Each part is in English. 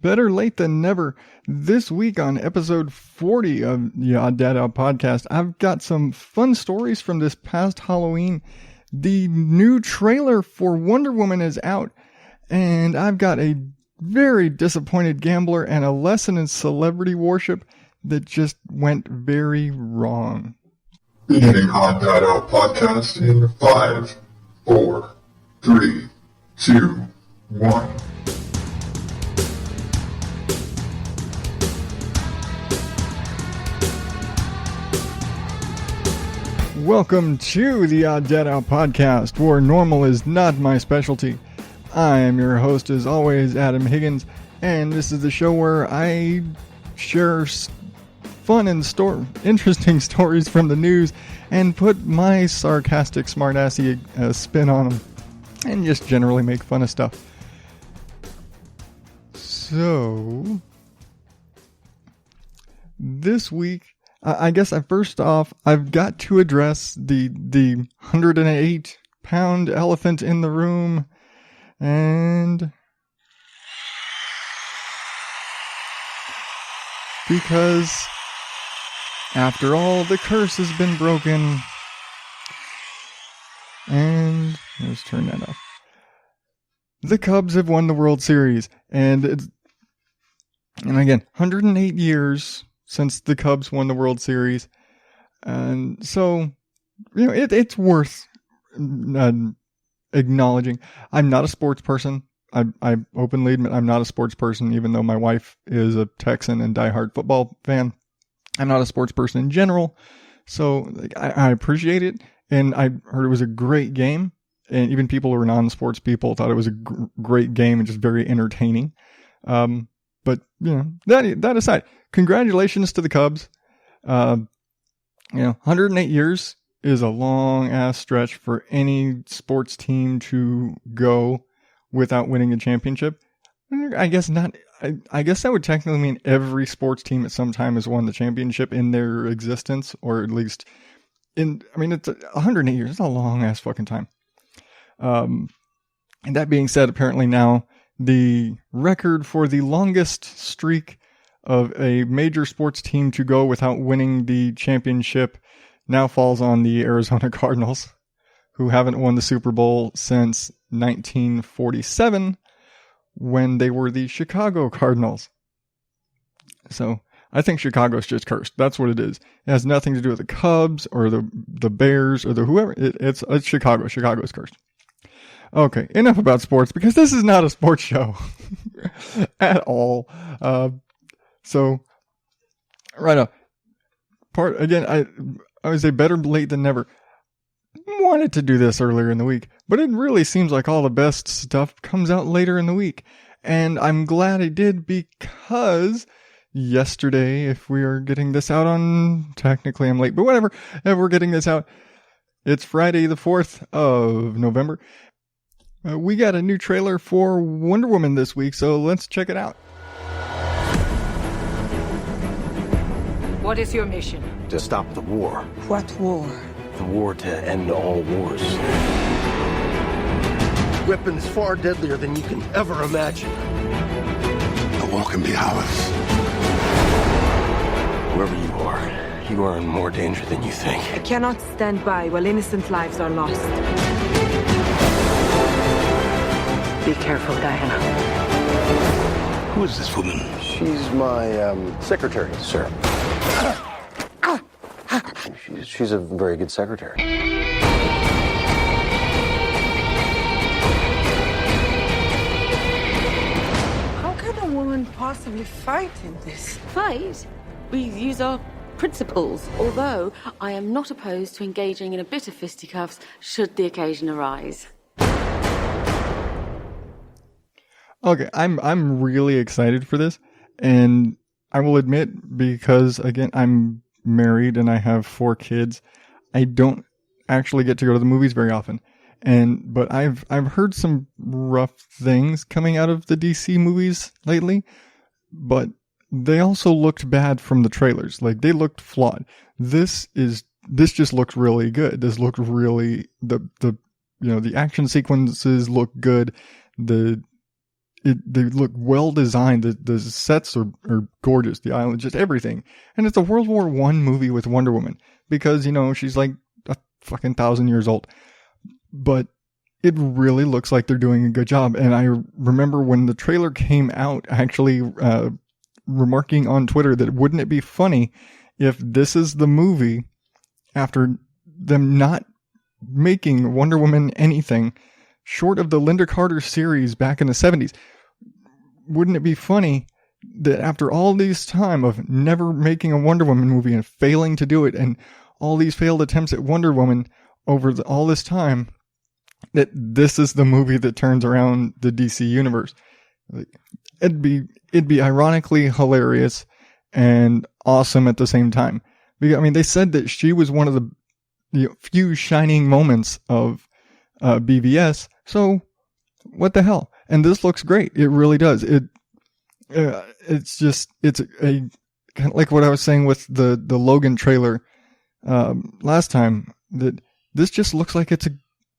Better late than never. This week on episode 40 of the Odd Dad Out podcast, I've got some fun stories from this past Halloween. The new trailer for Wonder Woman is out, and I've got a very disappointed gambler and a lesson in celebrity worship that just went very wrong. Beginning Odd Dad Out podcast in 5, 4, 3, 2, 1. Welcome to the Odd Dad Out podcast, where normal is not my specialty. I am your host, as always, Adam Higgins, and this is the show where I share fun and interesting stories from the news and put my sarcastic, smartassy spin on them, and just generally make fun of stuff. So, this week, I guess first off, I've got to address the 108-pound elephant in the room, and because after all, the curse has been broken, and let's turn that off. The Cubs have won the World Series, and again, 108 years since the Cubs won the World Series. And so, it's worth acknowledging. I'm not a sports person. I openly admit I'm not a sports person, even though my wife is a Texan and diehard football fan. I'm not a sports person in general. So I appreciate it. And I heard it was a great game. And even people who are non-sports people thought it was a great game and just very entertaining. But, that aside, congratulations to the Cubs. 108 years is a long-ass stretch for any sports team to go without winning a championship. I guess not. I guess that would technically mean every sports team at some time has won the championship in their existence, or at least it's 108 years. It's a long-ass fucking time. And that being said, apparently now, the record for the longest streak of a major sports team to go without winning the championship now falls on the Arizona Cardinals, who haven't won the Super Bowl since 1947, when they were the Chicago Cardinals. So I think Chicago's just cursed. That's what it is. It has nothing to do with the Cubs or the Bears or the whoever. It's Chicago. Chicago's cursed. Okay, enough about sports, because this is not a sports show at all. So, right up. I would say better late than never. Wanted to do this earlier in the week, but it really seems like all the best stuff comes out later in the week. And I'm glad I did, because yesterday, if we are getting this out on, technically I'm late, but whatever, if we're getting this out, it's Friday the 4th of November. We got a new trailer for Wonder Woman this week, so let's check it out. What is your mission? To stop the war. What war? The war to end all wars. Weapons far deadlier than you can ever imagine. The war can be ours. Whoever you are in more danger than you think. I cannot stand by while innocent lives are lost. Be careful, Diana. Who is this woman? She's my secretary, sir. She's a very good secretary. How can a woman possibly fight in this? Fight? We use our principles, although I am not opposed to engaging in a bit of fisticuffs should the occasion arise. Okay, I'm really excited for this, and I will admit, because again, I'm married and I have 4 kids, I don't actually get to go to the movies very often. But I've heard some rough things coming out of the DC movies lately, but they also looked bad from the trailers. Like, they looked flawed. This just looked really good. This looked really, the action sequences look good. they look well designed. The sets are gorgeous. The island, just everything. And it's a World War I movie with Wonder Woman because, she's like a fucking 1,000 years old. But it really looks like they're doing a good job. And I remember when the trailer came out, actually remarking on Twitter that wouldn't it be funny if this is the movie after them not making Wonder Woman anything short of the Linda Carter series back in the 70s. Wouldn't it be funny that after all this time of never making a Wonder Woman movie and failing to do it, and all these failed attempts at Wonder Woman over all this time, that this is the movie that turns around the DC universe? It'd be ironically hilarious and awesome at the same time. I mean, they said that she was one of the few shining moments of BVS. So what the hell? And this looks great. It really does. It's a kind of like what I was saying with the Logan trailer last time, that this just looks like it's a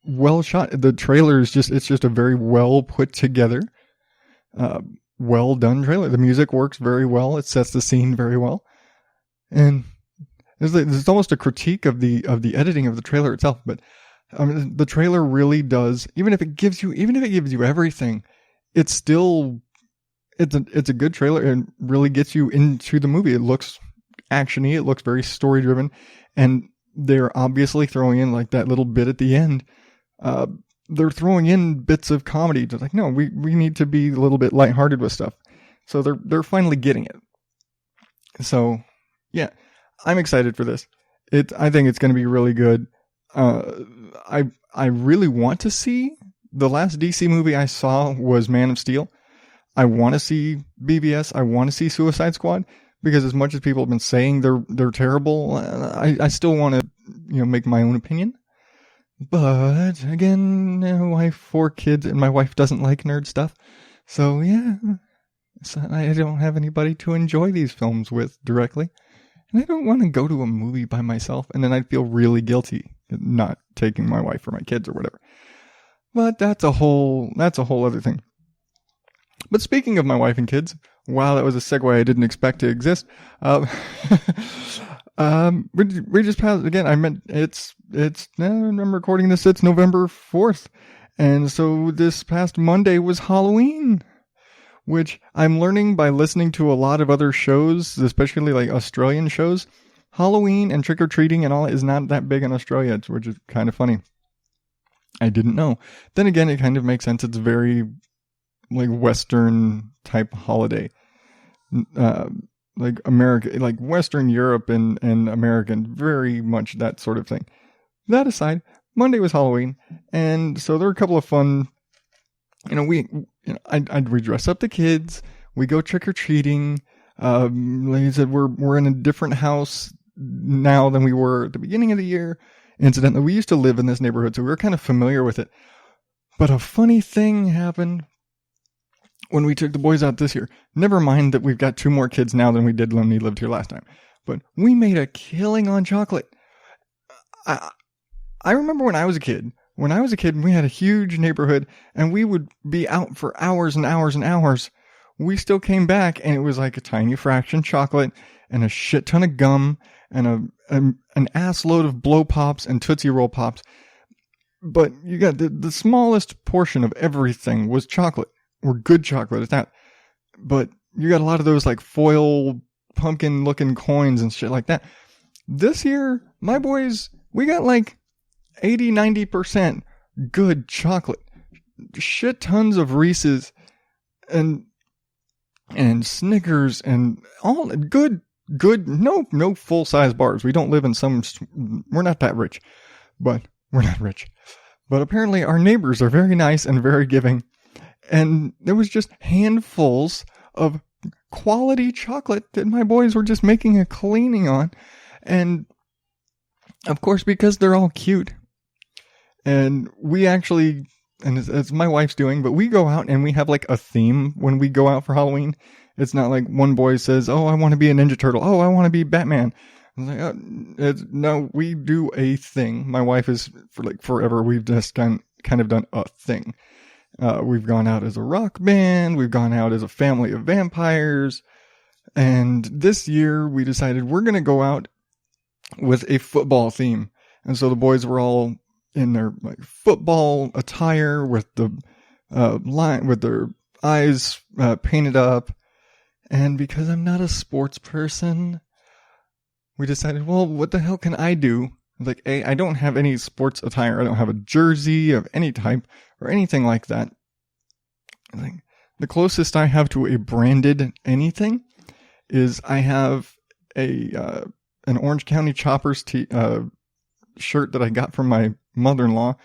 well shot. The trailer is it's just a very well put together, well done trailer. The music works very well. It sets the scene very well. And it's almost a critique of the editing of the trailer itself, but I mean, the trailer really does. Even if it gives you everything, it's a good trailer and really gets you into the movie. It looks actiony. It looks very story driven, and they're obviously throwing in like that little bit at the end. They're throwing in bits of comedy. Just like, no, we need to be a little bit lighthearted with stuff. So they're finally getting it. So yeah, I'm excited for this. I think it's going to be really good. I really want to see. The last DC movie I saw was Man of Steel. I want to see BVS. I want to see Suicide Squad, because as much as people have been saying they're terrible, I still want to make my own opinion. But again, I have 4 kids and my wife doesn't like nerd stuff, so yeah, I don't have anybody to enjoy these films with directly, and I don't want to go to a movie by myself and then I'd feel really guilty not taking my wife or my kids or whatever. But that's a whole other thing. But speaking of my wife and kids, wow, that was a segue I didn't expect to exist. We just passed again. I meant I'm recording this. It's November 4th. And so this past Monday was Halloween, which I'm learning by listening to a lot of other shows, especially like Australian shows. Halloween and trick-or-treating and all is not that big in Australia, which is kind of funny. I didn't know. Then again, it kind of makes sense. It's very like Western type holiday. Like America, like Western Europe and American, very much that sort of thing. That aside, Monday was Halloween, and so there were a couple of fun. We dress up the kids. We go trick or treating. Like I said, we're in a different house now than we were at the beginning of the year. Incidentally, we used to live in this neighborhood, so we were kind of familiar with it. But a funny thing happened when we took the boys out this year. Never mind that we've got 2 more kids now than we did when we lived here last time. But we made a killing on chocolate. I remember when I was a kid. When I was a kid, we had a huge neighborhood, and we would be out for hours and hours and hours. We still came back, and it was like a tiny fraction chocolate and a shit ton of gum and an ass load of blow pops and Tootsie Roll pops. But you got the smallest portion of everything was chocolate, or good chocolate at that. But you got a lot of those like foil pumpkin looking coins and shit like that. This year, my boys, we got like 80-90% good chocolate. Shit tons of Reese's and Snickers and all good, no full-size bars. We don't live in we're not that rich, but we're not rich. But apparently our neighbors are very nice and very giving. And there was just handfuls of quality chocolate that my boys were just making a cleaning on. And of course, because they're all cute. And we actually, and it's my wife's doing, but we go out and we have like a theme when we go out for Halloween. It's not like one boy says, "Oh, I want to be a Ninja Turtle. Oh, I want to be Batman." No, we do a thing. My wife is for like forever. We've just kind of done a thing. We've gone out as a rock band. We've gone out as a family of vampires. And this year we decided we're going to go out with a football theme. And so the boys were all in their like football attire with the line, with their eyes painted up. And because I'm not a sports person, we decided, well, what the hell can I do? Like, I don't have any sports attire. I don't have a jersey of any type or anything like that. Like, the closest I have to a branded anything is I have an Orange County Choppers shirt that I got from my mother-in-law,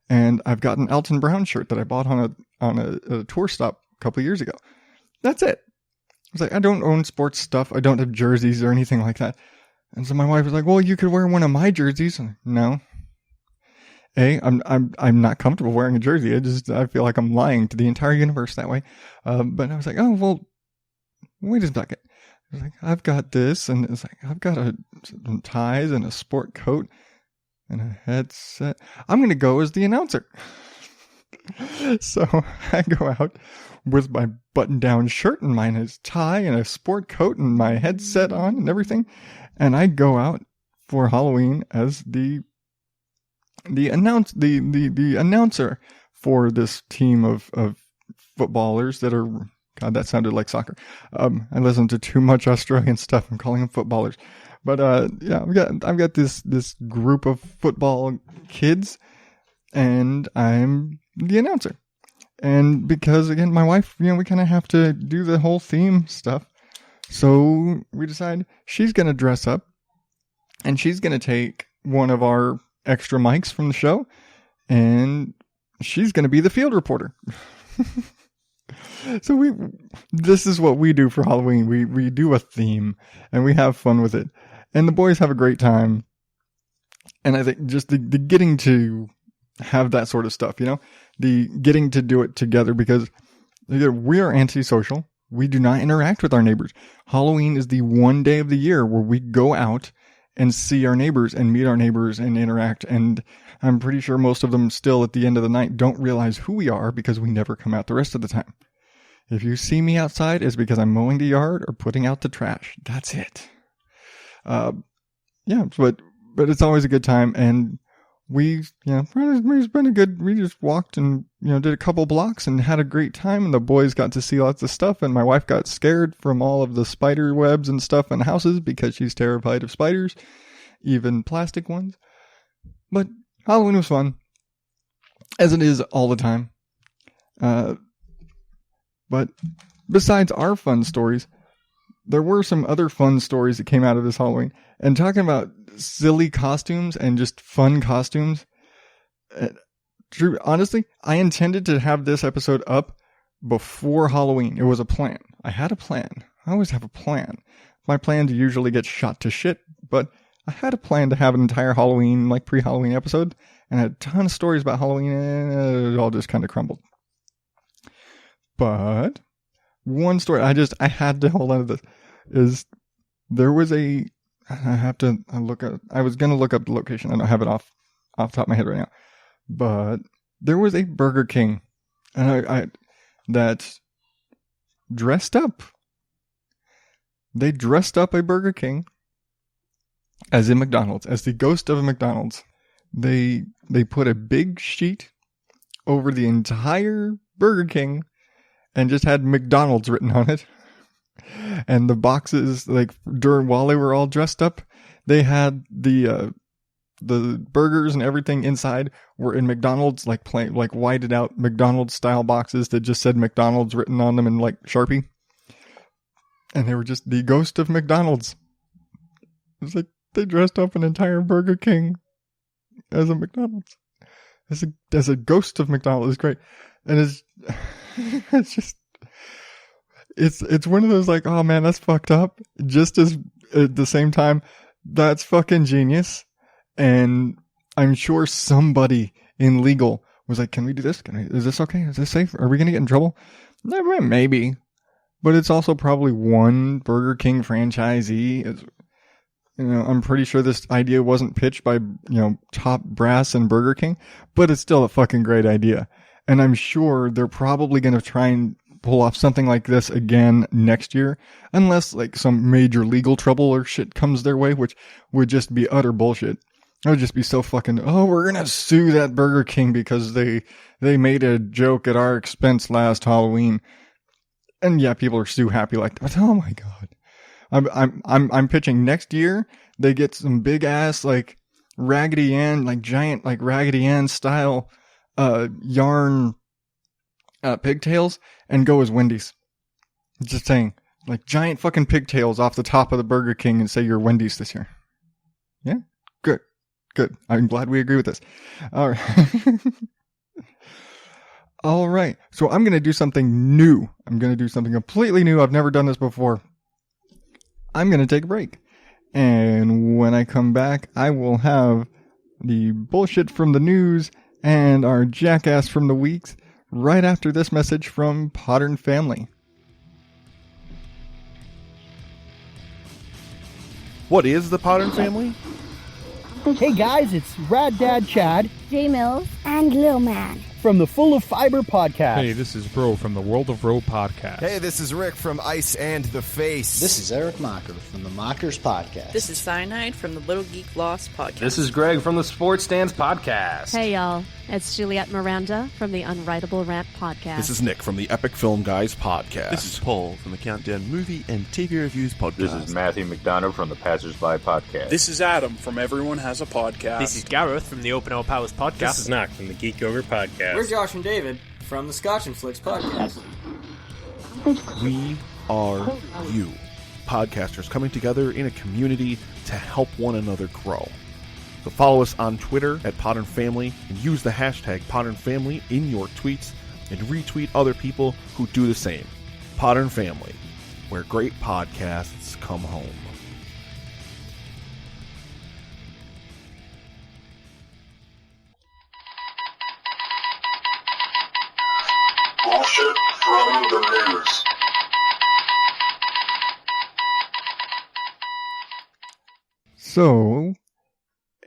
and I've got an Alton Brown shirt that I bought on a tour stop a couple of years ago. That's it. I was like, I don't own sports stuff. I don't have jerseys or anything like that. And so my wife was like, well, you could wear one of my jerseys. And no. I'm not comfortable wearing a jersey. I feel like I'm lying to the entire universe that way. But I was like, oh, well, wait a second. I was like, I've got this, and it's like, I've got some ties and a sport coat and a headset. I'm going to go as the announcer. So I go out with my button-down shirt and my tie and a sport coat and my headset on and everything. And I go out for Halloween as the announcer for this team of footballers that are, God, that sounded like soccer. I listen to too much Australian stuff. I'm calling them footballers. But yeah, I've got this group of football kids, and I'm the announcer. And because again, my wife, we kind of have to do the whole theme stuff. So we decide she's going to dress up, and she's going to take one of our extra mics from the show, and she's going to be the field reporter. So this is what we do for Halloween. We do a theme, and we have fun with it, and the boys have a great time. And I think just the getting to have that sort of stuff, the getting to do it together, because we are antisocial. We do not interact with our neighbors. Halloween is the one day of the year where we go out and see our neighbors and meet our neighbors and interact. And I'm pretty sure most of them still at the end of the night don't realize who we are because we never come out the rest of the time. If you see me outside, it's because I'm mowing the yard or putting out the trash. That's it. Yeah, but it's always a good time. And it's been we just walked and, did a couple blocks and had a great time, and the boys got to see lots of stuff, and my wife got scared from all of the spider webs and stuff in houses because she's terrified of spiders, even plastic ones. But Halloween was fun, as it is all the time. But besides our fun stories, there were some other fun stories that came out of this Halloween. And talking about silly costumes and just fun costumes, Drew, honestly, I intended to have this episode up before Halloween. It was a plan. I had a plan. I always have a plan. My plans usually get shot to shit, but I had a plan to have an entire Halloween, like pre-Halloween episode, and I had a ton of stories about Halloween, and it all just kind of crumbled. But one story I had to hold on to this is there was I was going to look up the location. I don't have it off the top of my head right now. But there was a Burger King that dressed up. They dressed up a Burger King as in McDonald's, as the ghost of a McDonald's. They put a big sheet over the entire Burger King and just had McDonald's written on it. And the boxes, while they were all dressed up, they had the burgers and everything inside were in McDonald's, whited out McDonald's style boxes that just said McDonald's written on them in Sharpie. And they were just the ghost of McDonald's. It was like they dressed up an entire Burger King as a McDonald's. As a ghost of McDonald's. It's great. And it's just, it's one of those oh man, that's fucked up. Just as at the same time, that's fucking genius. And I'm sure somebody in legal was like, can we do this? Is this okay? Is this safe? Are we going to get in trouble? Maybe. But it's also probably one Burger King franchisee. I'm pretty sure this idea wasn't pitched by, top brass in Burger King, but it's still a fucking great idea. And I'm sure they're probably going to try and pull off something like this again next year, unless like some major legal trouble or shit comes their way, which would just be utter bullshit. It would just be so fucking, oh, we're going to sue that Burger King because they made a joke at our expense last Halloween. And yeah, people are so happy like that. But oh my God. I'm pitching next year they get some big ass like Raggedy Ann, like giant like Raggedy Ann style yarn pigtails and go as Wendy's. Just saying, like giant fucking pigtails off the top of the Burger King and say you're Wendy's this year. Yeah, good. I'm glad we agree with this. All right. All right. So I'm going to do something new. I'm going to do something completely new. I've never done this before. I'm going to take a break. And when I come back, I will have the bullshit from the news and our jackass from the weeks right after this message from Podern Family. What is the Podern Family? Hey guys, it's Rad Dad Chad, J Mills, and Lil Man from the Full of Fiber podcast. Hey, this is Bro from the World of Row podcast. Hey, this is Rick from Ice and the Face. This is Eric Mocker from the Mockers podcast. This is Cyanide from the Little Geek Lost podcast. This is Greg from the Sports Stands podcast. Hey y'all, it's Juliette Miranda from the Unwritable Rant podcast. This is Nick from the Epic Film Guys podcast. This is Paul from the Countdown Movie and TV Reviews podcast. This is Matthew McDonough from the Passersby podcast. This is Adam from Everyone Has a Podcast. This is Gareth from the Open All Powers podcast. This is Knock from the Geek Over podcast. We're Josh and David from the Scotch and Flicks podcast. We are you, podcasters coming together in a community to help one another grow. So follow us on Twitter at Podern Family and use the hashtag Podern Family in your tweets and retweet other people who do the same. Podern Family, where great podcasts come home. Bullshit from the news. So,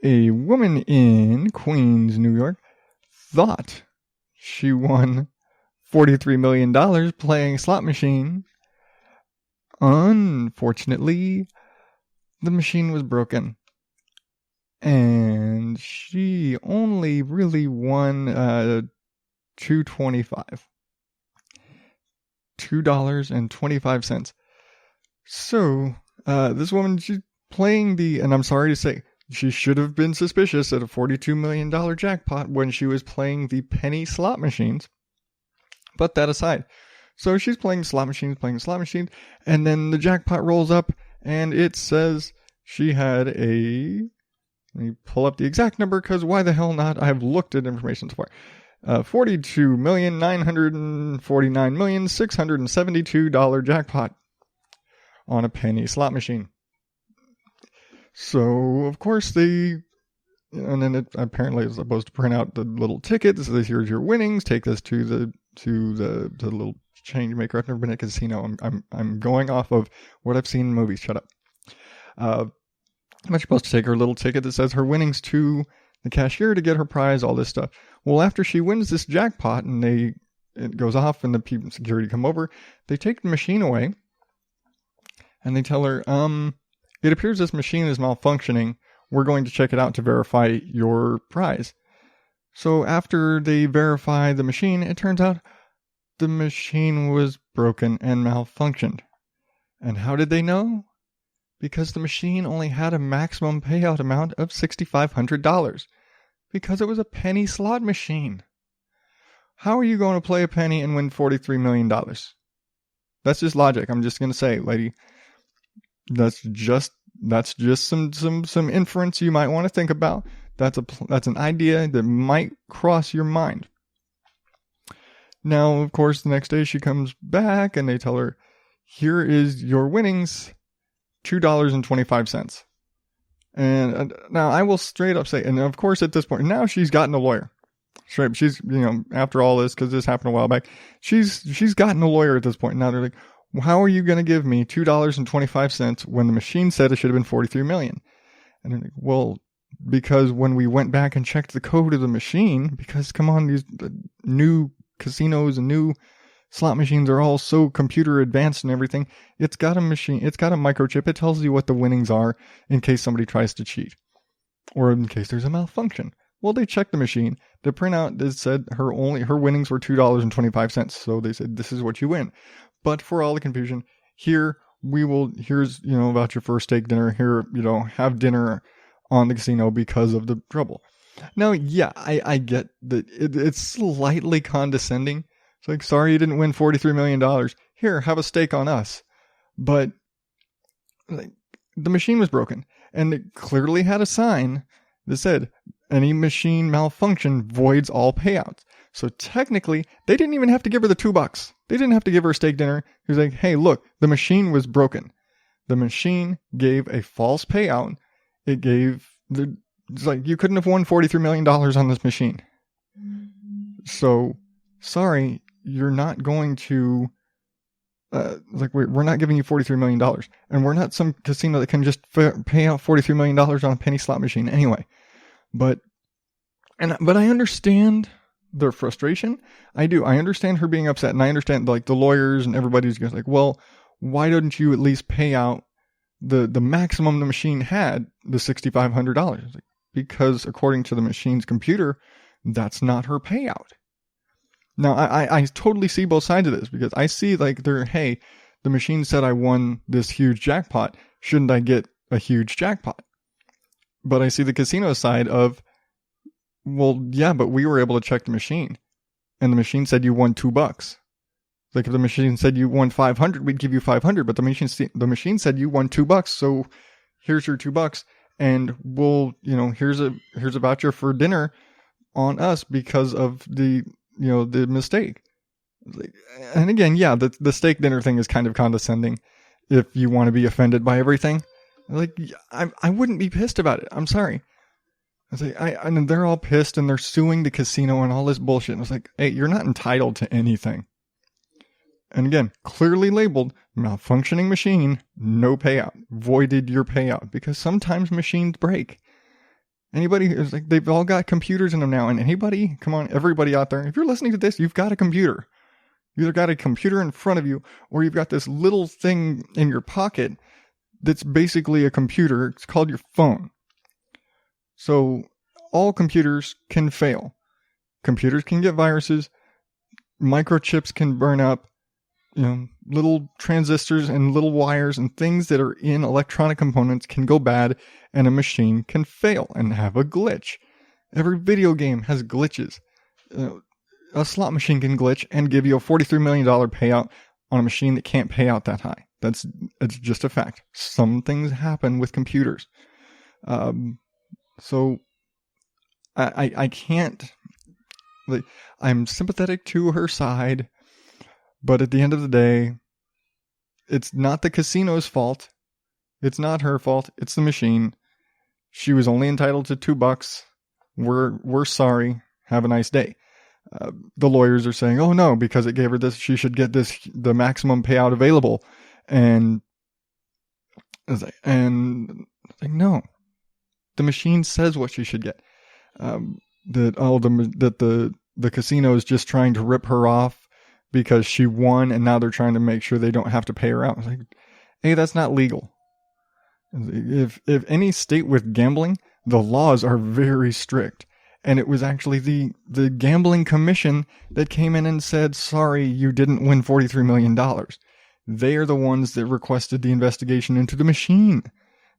a woman in Queens, New York, thought she won $43 million playing a slot machine. Unfortunately, the machine was broken. And she only really won $2.25. $2.25. So, this woman, she's playing and I'm sorry to say, she should have been suspicious at a $42 million jackpot when she was playing the penny slot machines. But that aside, so she's playing slot machines, and then the jackpot rolls up, and it says she had let me pull up the exact number, because why the hell not? I have looked at information so far. $42,949,672 jackpot on a penny slot machine. So, of course, and then it apparently is supposed to print out the little ticket that says, here's your winnings, take this to the little change maker. I've never been at a casino. I'm going off of what I've seen in movies. Shut up. I'm supposed to take her little ticket that says her winnings to the cashier to get her prize, all this stuff. Well, after she wins this jackpot and it goes off and the people security come over, they take the machine away and they tell her, it appears this machine is malfunctioning. We're going to check it out to verify your prize. So after they verify the machine, it turns out the machine was broken and malfunctioned. And how did they know? Because the machine only had a maximum payout amount of $6,500. Because it was a penny slot machine. How are you going to play a penny and win $43 million? That's just logic. I'm just going to say, lady, that's just some inference you might want to think about. That's an idea that might cross your mind. Now, of course, the next day she comes back and they tell her, here is your winnings, $2.25. And now I will straight up say, and of course at this point, now she's gotten a lawyer. Straight, she's, after all this, because this happened a while back, she's gotten a lawyer at this point. Now they're like, how are you going to give me $2.25 when the machine said it should have been $43 million? And they're like, well, because when we went back and checked the code of the machine, because come on, these new casinos and new slot machines are all so computer advanced and everything. It's got a microchip. It tells you what the winnings are in case somebody tries to cheat or in case there's a malfunction. Well, they checked the machine. The printout that said her winnings were $2.25. So they said, this is what you win. But for all the confusion, here's, a voucher for a steak dinner. Here, have dinner on the casino because of the trouble. Now, yeah, I get that it's slightly condescending. It's like, sorry you didn't win $43 million. Here, have a steak on us. But like, the machine was broken. And it clearly had a sign that said, any machine malfunction voids all payouts. So technically, they didn't even have to give her the $2. They didn't have to give her a steak dinner. He was like, hey, look, the machine was broken. The machine gave a false payout. It's like, you couldn't have won $43 million on this machine. So, sorry, you're not going to, we're not giving you $43 million. And we're not some casino that can just pay out $43 million on a penny slot machine anyway. But I understand their frustration. I do. I understand her being upset, and I understand like the lawyers and everybody's like, well, why didn't you at least pay out the maximum the machine had, the $6,500? Like, because according to the machine's computer, that's not her payout. Now, I totally see both sides of this, because I see like the machine said I won this huge jackpot. Shouldn't I get a huge jackpot? But I see the casino side of, well, yeah, but we were able to check the machine, and the machine said you won $2. Like if the machine said you won 500, we'd give you 500. But the machine said you won $2, so here's your $2, and we'll, here's a voucher for dinner on us because of the mistake. And again, yeah, the steak dinner thing is kind of condescending. If you want to be offended by everything. Like, I wouldn't be pissed about it. I'm sorry. I was like, and they're all pissed and they're suing the casino and all this bullshit. And I was like, hey, you're not entitled to anything. And again, clearly labeled malfunctioning machine, no payout, voided your payout, because sometimes machines break. Anybody is like, they've all got computers in them now. And everybody out there, if you're listening to this, you've got a computer. You either got a computer in front of you, or you've got this little thing in your pocket that's basically a computer. It's called your phone. So all computers can fail. Computers can get viruses. Microchips can burn up. Little transistors and little wires and things that are in electronic components can go bad, and a machine can fail and have a glitch. Every video game has glitches. A slot machine can glitch and give you a $43 million payout on a machine that can't pay out that high. It's just a fact. Some things happen with computers. So I can't, I'm sympathetic to her side, but at the end of the day, it's not the casino's fault. It's not her fault. It's the machine. She was only entitled to $2. We're sorry. Have a nice day. The lawyers are saying, oh no, because it gave her this, she should get the maximum payout available. And no, the machine says what she should get. That the casino is just trying to rip her off because she won, and now they're trying to make sure they don't have to pay her out. It's like, hey, that's not legal. If any state with gambling, the laws are very strict. And it was actually the gambling commission that came in and said, sorry, you didn't win $43 million. They are the ones that requested the investigation into the machine.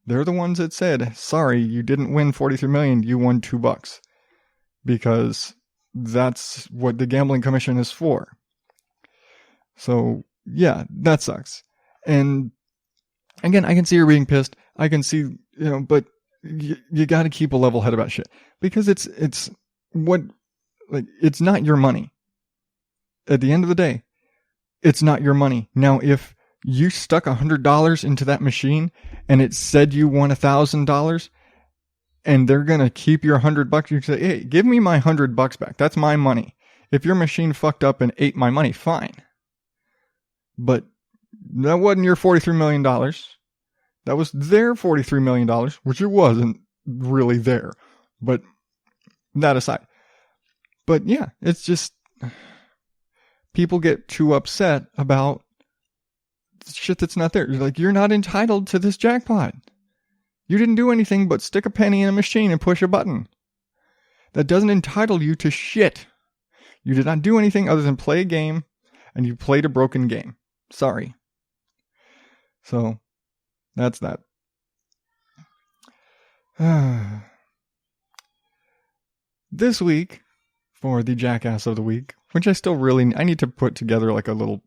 They're the ones that said, sorry, you didn't win $43 million, you won $2. Because that's what the gambling commission is for. So, yeah, that sucks. And again, I can see her being pissed. I can see, but you got to keep a level head about shit, because it's not your money. At the end of the day, it's not your money. Now, if you stuck $100 into that machine and it said you won $1,000 and they're going to keep your $100, you say, hey, give me my $100 back. That's my money. If your machine fucked up and ate my money, fine. But that wasn't your $43 million. That was their $43 million, which it wasn't. really there. But that aside. But yeah, it's just people get too upset about shit that's not there. Like, you're not entitled to this jackpot. You didn't do anything but stick a penny in a machine and push a button. That doesn't entitle you to shit. You did not do anything other than play a game, and you played a broken game. Sorry. So, that's that. This week, for the Jackass of the Week, which I need to put together like a little,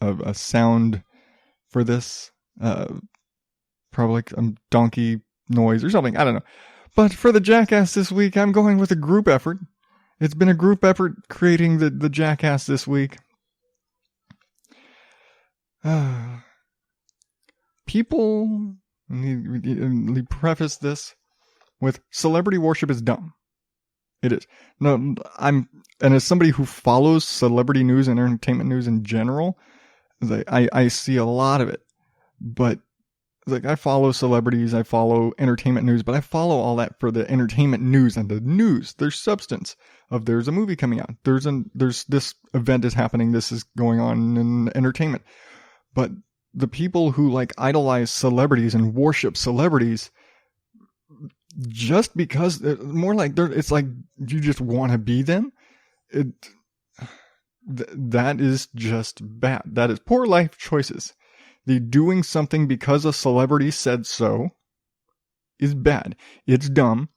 a sound for this, probably like a donkey noise or something, I don't know. But for the Jackass this week, I'm going with a group effort. It's been a group effort creating the Jackass this week. People, let me preface this with, celebrity worship is dumb. It is. No, and as somebody who follows celebrity news and entertainment news in general, I see a lot of it. But like, I follow celebrities, I follow entertainment news, but I follow all that for the entertainment news and the news. There's substance of, there's a movie coming out. There's this event is happening. This is going on in entertainment. But the people who like idolize celebrities and worship celebrities, just because more like it's like you just want to be them. That is just bad. That is poor life choices. The doing something because a celebrity said so is bad. It's dumb.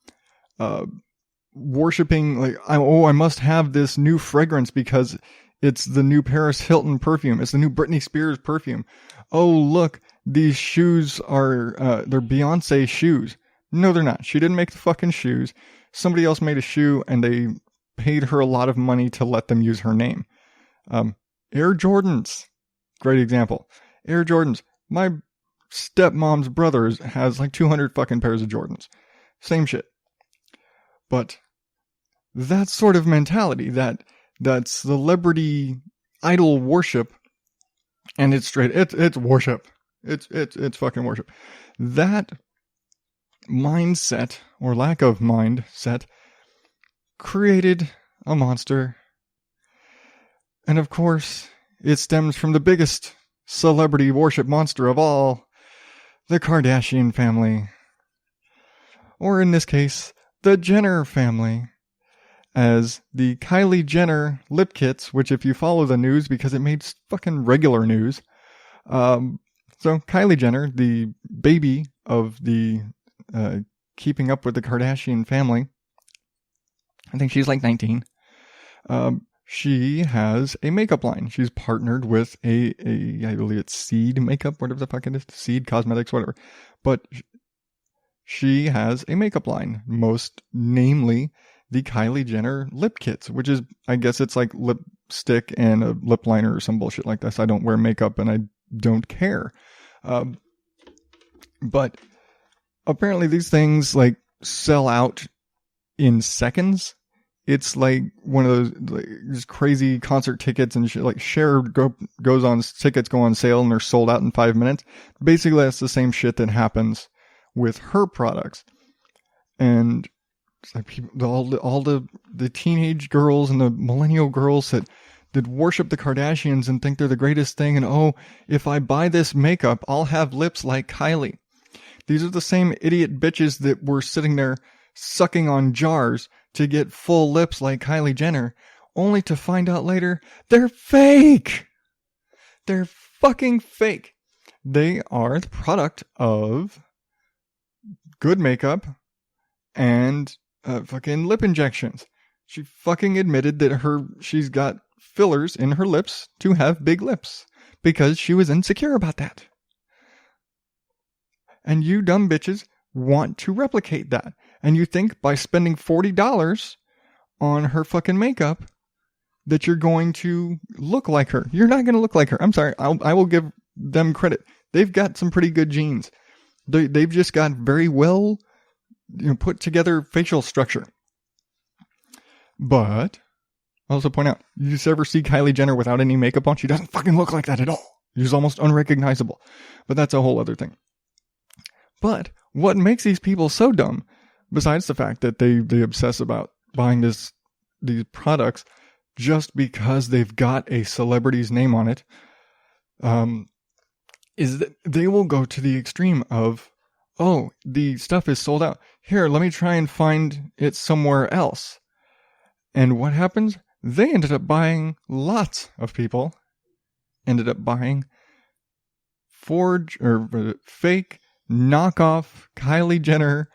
Worshipping like, I must have this new fragrance because it's the new Paris Hilton perfume. It's the new Britney Spears perfume. Oh, look, these shoes are, they're Beyonce shoes. No, they're not. She didn't make the fucking shoes. Somebody else made a shoe and they paid her a lot of money to let them use her name. Air Jordans. Great example. Air Jordans. My stepmom's brother has like 200 fucking pairs of Jordans. Same shit. But that sort of mentality, that celebrity idol worship, and it's straight, it's worship. It's fucking worship. That mindset, or lack of mindset, created a monster. And of course, it stems from the biggest celebrity worship monster of all, the Kardashian family. Or in this case, the Jenner family. As the Kylie Jenner lip kits, which if you follow the news, because it made fucking regular news. So Kylie Jenner, the baby of the Keeping Up with the Kardashian family, I think she's like 19. She has a makeup line. She's partnered with I believe it's Seed Makeup, whatever the fuck it is, Seed Cosmetics, whatever. But she has a makeup line, most namely the Kylie Jenner lip kits, which is, I guess it's like lipstick and a lip liner or some bullshit like this. I don't wear makeup and I don't care. But apparently these things like sell out in seconds. It's like one of those like, just crazy concert tickets and shit. Like goes on, tickets go on sale and they're sold out in 5 minutes. Basically, that's the same shit that happens with her products. And it's like people, all the teenage girls and the millennial girls that worship the Kardashians and think they're the greatest thing. And oh, if I buy this makeup, I'll have lips like Kylie. These are the same idiot bitches that were sitting there sucking on jars to get full lips like Kylie Jenner, only to find out later they're fake. They're fucking fake. They are the product of good makeup and fucking lip injections. She fucking admitted that she's got fillers in her lips to have big lips because she was insecure about that. And you dumb bitches want to replicate that. And you think by spending $40 on her fucking makeup that you're going to look like her. You're not going to look like her. I'm sorry. I will give them credit. They've got some pretty good genes. They've just got very well put together facial structure. But I'll also point out, you just ever see Kylie Jenner without any makeup on? She doesn't fucking look like that at all. She's almost unrecognizable. But that's a whole other thing. But what makes these people so dumb, besides the fact that they obsess about buying these products just because they've got a celebrity's name on it, is that they will go to the extreme of, oh, the stuff is sold out. Here, let me try and find it somewhere else. And what happens? They ended up buying, lots of people ended up buying fake knockoff Kylie Jenner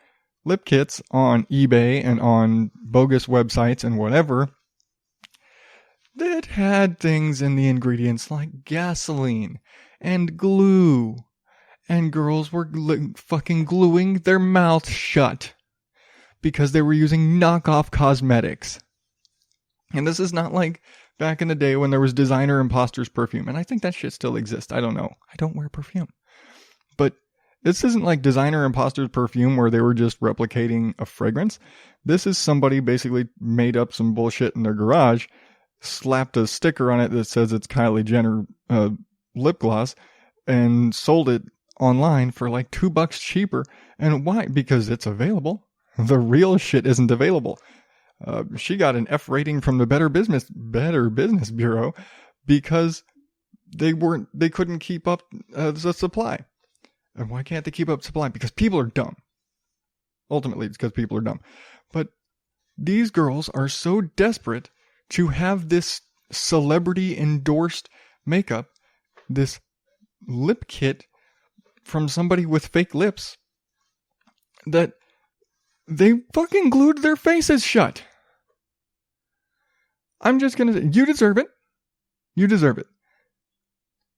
lip kits on eBay and on bogus websites and whatever that had things in the ingredients like gasoline and glue, and girls were fucking gluing their mouth shut because they were using knockoff cosmetics. And this is not like back in the day when there was designer imposters perfume, and I think that shit still exists. I don't know. I don't wear perfume. But this isn't like designer imposters perfume where they were just replicating a fragrance. This is somebody basically made up some bullshit in their garage, slapped a sticker on it that says it's Kylie Jenner lip gloss, and sold it online for like $2 cheaper. And why? Because it's available. The real shit isn't available. She got an F rating from the Better Business Bureau because they couldn't keep up the supply. And why can't they keep up supply? Because people are dumb. Ultimately, it's because people are dumb. But these girls are so desperate to have this celebrity endorsed makeup, this lip kit from somebody with fake lips, that they fucking glued their faces shut. I'm just going to say, you deserve it. You deserve it.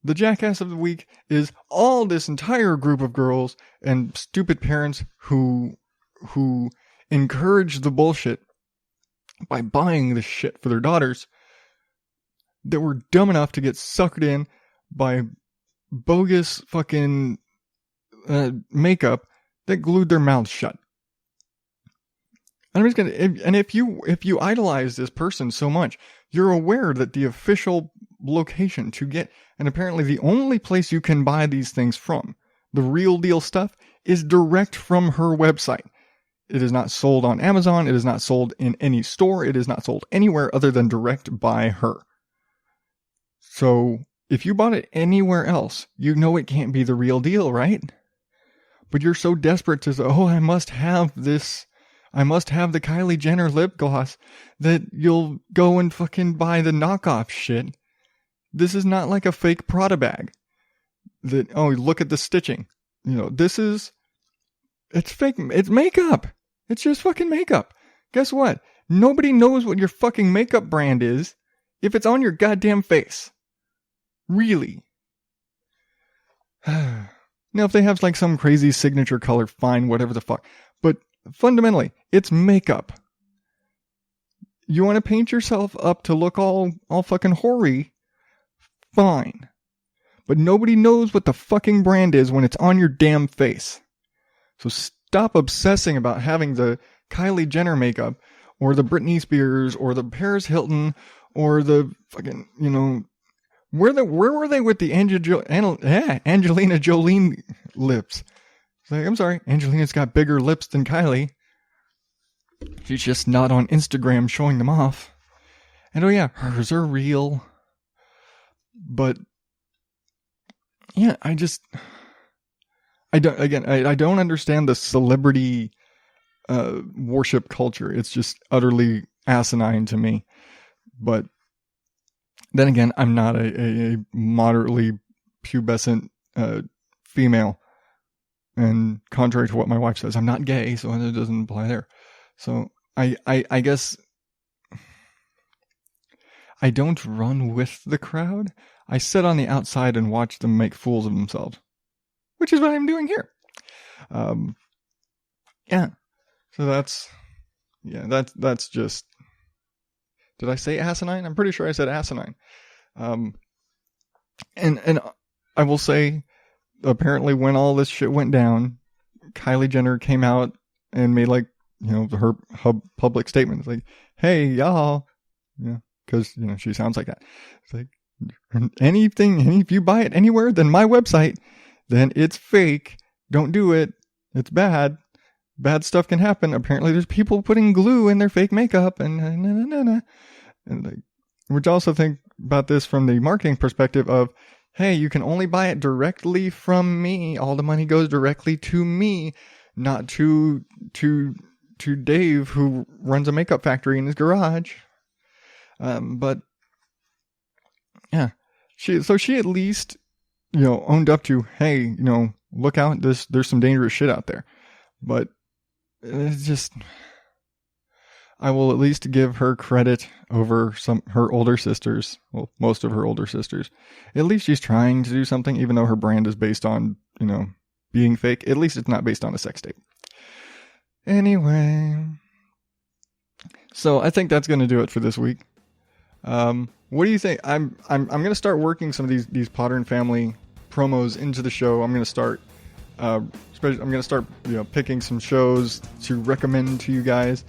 The jackass of the week is all this entire group of girls and stupid parents who encourage the bullshit by buying this shit for their daughters that were dumb enough to get suckered in by bogus fucking makeup that glued their mouths shut. I'm just gonna, and if you idolize this person so much, you're aware that the official location to get, and apparently the only place you can buy these things from, the real deal stuff, is direct from her website. It is not sold on Amazon. It is not sold in any store. It is not sold anywhere other than direct by her. So if you bought it anywhere else, you know it can't be the real deal, right? But you're so desperate to say, oh, I must have this. I must have the Kylie Jenner lip gloss, that you'll go and fucking buy the knockoff shit. This is not like a fake Prada bag. That, oh, look at the stitching. You know, it's fake. It's makeup. It's just fucking makeup. Guess what? Nobody knows what your fucking makeup brand is if it's on your goddamn face. Really. Now, if they have like some crazy signature color, fine, whatever the fuck. But fundamentally, it's makeup. You want to paint yourself up to look all fucking hoary? Fine. But nobody knows what the fucking brand is when it's on your damn face. So stop obsessing about having the Kylie Jenner makeup, or the Britney Spears, or the Paris Hilton, or the fucking, you know, where were they with the Angelina Jolie lips? It's like, I'm sorry, Angelina's got bigger lips than Kylie. She's just not on Instagram showing them off. And oh yeah, hers are real. But yeah, I don't understand the celebrity worship culture. It's just utterly asinine to me. But then again, I'm not a moderately pubescent female. And contrary to what my wife says, I'm not gay, so it doesn't apply there. So I guess I don't run with the crowd. I sit on the outside and watch them make fools of themselves, which is what I'm doing here. Yeah. So that's just. Did I say asinine? I'm pretty sure I said asinine. And I will say, apparently when all this shit went down, Kylie Jenner came out and made like, you know, her public statement. It's like, hey, y'all, yeah, because, you know, she sounds like that. It's like, if you buy it anywhere than my website, then it's fake. Don't do it. It's bad. Bad stuff can happen. Apparently there's people putting glue in their fake makeup and like, which I also think about this from the marketing perspective of, hey, you can only buy it directly from me. All the money goes directly to me, not to Dave, who runs a makeup factory in his garage. But yeah, she at least, owned up to, hey, look out, there's some dangerous shit out there. But it's just, I will at least give her credit over her older sisters. Well, most of her older sisters. At least she's trying to do something, even though her brand is based on, being fake. At least it's not based on a sex tape. Anyway, so I think that's going to do it for this week. What do you think? I'm going to start working some of these Potter and Family promos into the show. I'm going to start picking some shows to recommend to you guys.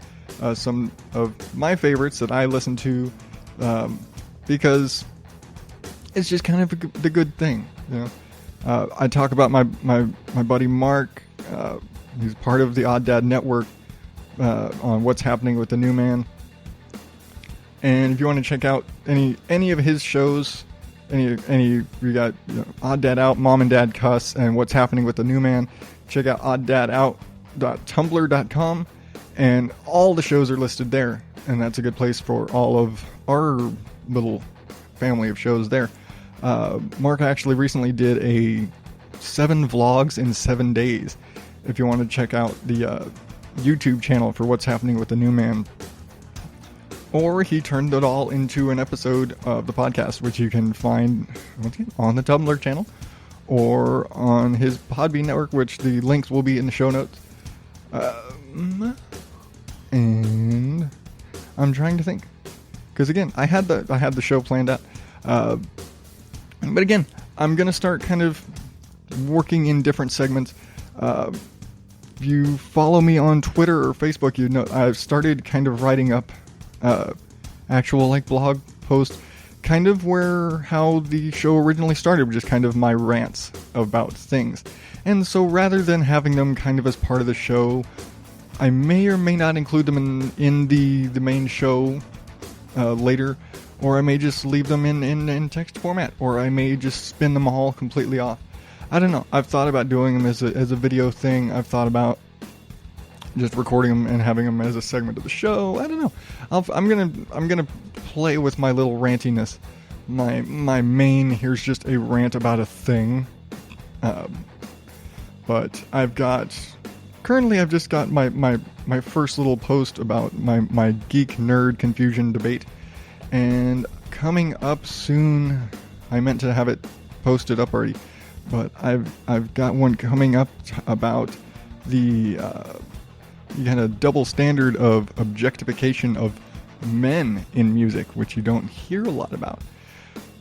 Some of my favorites that I listen to, because it's just kind of the good thing. I talk about my buddy Mark. He's part of the Odd Dad Network on what's happening with the new man. And if you want to check out any of his shows, we got Odd Dad Out, Mom and Dad Cuss, and what's happening with the new man. Check out oddadout.tumblr.com, and all the shows are listed there. And that's a good place for all of our little family of shows there. Mark actually recently did a 7 vlogs in 7 days. If you want to check out the YouTube channel for what's happening with the new man. Or he turned it all into an episode of the podcast, which you can find on the Tumblr channel or on his Podbean network, which the links will be in the show notes. And I'm trying to think, because again, I had the show planned out. But again, I'm gonna start kind of working in different segments. If you follow me on Twitter or Facebook, I've started kind of writing up actual blog posts, kind of how the show originally started, which is kind of my rants about things. And so rather than having them kind of as part of the show, I may or may not include them in the main show later, or I may just leave them in text format, or I may just spin them all completely off. I don't know. I've thought about doing them as a video thing. I've thought about just recording them and having them as a segment of the show. I don't know. I'm gonna play with my little rantiness. My main here's just a rant about a thing. But I've just got my first little post about my geek nerd confusion debate, and coming up soon. I meant to have it posted up already, but I've got one coming up about the kind of double standard of objectification of men in music, which you don't hear a lot about.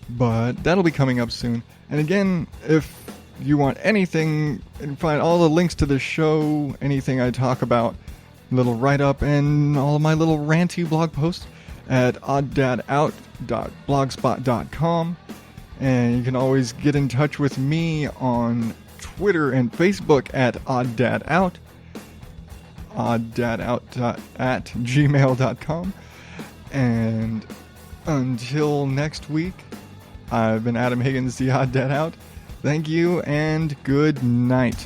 But that'll be coming up soon. And again, if you want anything, and find all the links to the show, anything I talk about, little write-up, and all of my little ranty blog posts at oddadout.blogspot.com. And you can always get in touch with me on Twitter and Facebook at oddadout. oddadout@gmail.com. And until next week, I've been Adam Higgins, the Odd Dad Out. Thank you and good night.